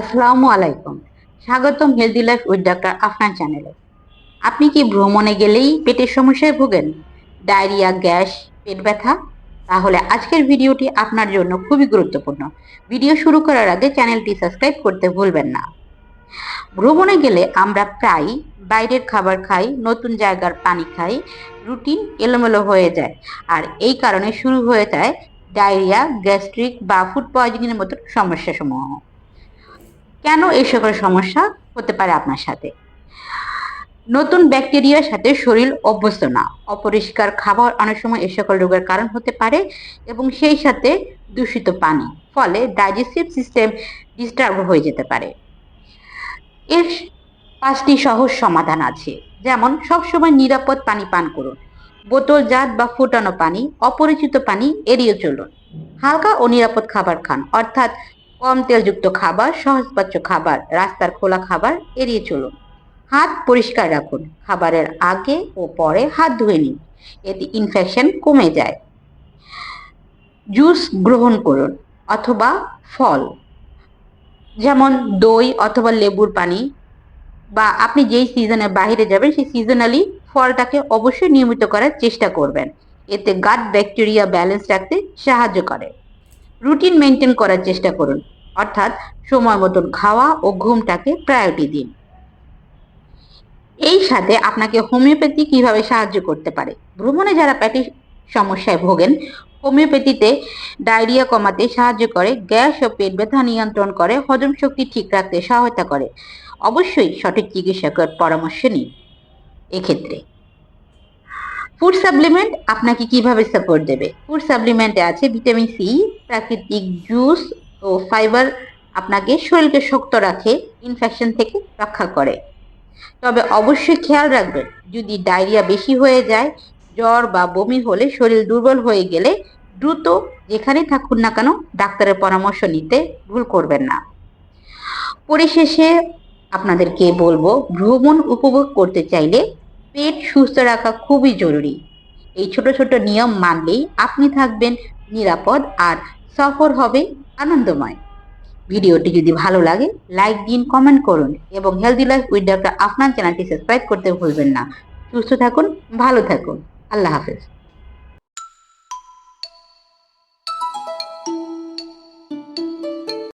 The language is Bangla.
আসসালামু আলাইকুম। স্বাগতম healthy life with doctor Afnan চ্যানেলে। আপনি কি ভ্রমণে গেলেই পেটের সমস্যায় ভোগেন? ডায়রিয়া, গ্যাস, পেট ব্যথা? তাহলে আজকের ভিডিওটি আপনার জন্য খুবই গুরুত্বপূর্ণ। ভিডিও শুরু করার আগে চ্যানেলটি সাবস্ক্রাইব করতে ভুলবেন না। ভ্রমণে গেলে আমরা প্রায় বাইরের খাবার খাই, নতুন জায়গার পানি খাই, রুটিন এলোমেলো হয়ে যায়। আর এই কারণে শুরু হয়ে যায় ডায়রিয়া, গ্যাস্ট্রিক বা ফুড পয়জনিংয়ের মতো সমস্যা সমূহ। কেন এই সকল সমস্যা হতে পারে আপনার সাথে? নতুন ব্যাকটেরিয়ার সাথে শরীর অভ্যস্ত না, অপরিষ্কার খাবার অনেক সময় এই সকল রোগের কারণ হতে পারে, এবং সেই সাথে দূষিত পানি, ফলে ডাইজেস্টিভ সিস্টেম ডিস্টার্ব হয়ে যেতে পারে। এর 5টি সহজ সমাধান আছে। যেমন, সবসময় নিরাপদ পানি পান করুন। বোতলজাত বা ফোটানো পানি, অপরিচিত পানি এড়িয়ে চলুন। হালকা ও নিরাপদ খাবার খান, অর্থাৎ কম তেলযুক্ত খাবার, সহজপাচ্য খাবার, রাস্তার খোলা খাবার এড়িয়ে চলুন। হাত পরিষ্কার রাখুন, খাবারের আগে ও পরে হাত ধুয়ে নিন, এতে ইনফেকশন কমে যায়। জুস গ্রহণ করুন অথবা ফল, যেমন দই অথবা লেবুর পানি, বা আপনি যেই সিজনে বাইরে যাবেন সেই সিজনালি ফলটাকে অবশ্যই নিয়মিত করার চেষ্টা করবেন। এতে গাট ব্যাকটেরিয়া ব্যালেন্স রাখতে সাহায্য করে। রুটিন মেনটেন করার চেষ্টা করুন, অর্থাৎ সময় মতন খাওয়া ও ঘুমটাকে প্রায়োরিটি দিন। এই সাথে আপনাকে হোমিওপ্যাথি কিভাবে সাহায্য করতে পারে? ভ্রমণে যারা পেটের সমস্যায় ভোগেন, হোমিওপ্যাথিতে ডায়রিয়া কমাতে সাহায্য করে, গ্যাস ও পেট ব্যথা নিয়ন্ত্রণ করে, হজম শক্তি ঠিক রাখতে সহায়তা করে। অবশ্যই সঠিক চিকিৎসকের পরামর্শ নিন। এক্ষেত্রে ফুড সাপ্লিমেন্ট আপনাকে কিভাবে সাপোর্ট দেবে? ফুড সাপ্লিমেন্টে আছে ভিটামিন সি, প্রাকৃতিক জুস ও ফাইবার, আপনাকে শরীরকে শক্ত রাখে, ইনফেকশন থেকে রক্ষা করে। তবে অবশ্যই খেয়াল রাখবেন, যদি ডায়রিয়া বেশি হয়ে যায়, জ্বর বা বমি হলে, শরীর দুর্বল হয়ে গেলে দ্রুত যেখানেই থাকুন না কেন ডাক্তারের পরামর্শ নিতে ভুল করবেন না। পরিশেষে আপনাদেরকে বলবো, ভ্রমণ উপভোগ করতে চাইলে পেট সুস্থ রাখা খুবই জরুরি। এই ছোট ছোট নিয়ম মানলেই আপনি থাকবেন নিরাপদ আর সফর হবে আনন্দময়। ভিডিওটি যদি ভালো লাগে লাইক দিন, কমেন্ট করুন এবং healthy life with doctor Afnan চ্যানেলটি সাবস্ক্রাইব করতে ভুলবেন না। সুস্থ থাকুন, ভালো থাকুন। আল্লাহ হাফেজ।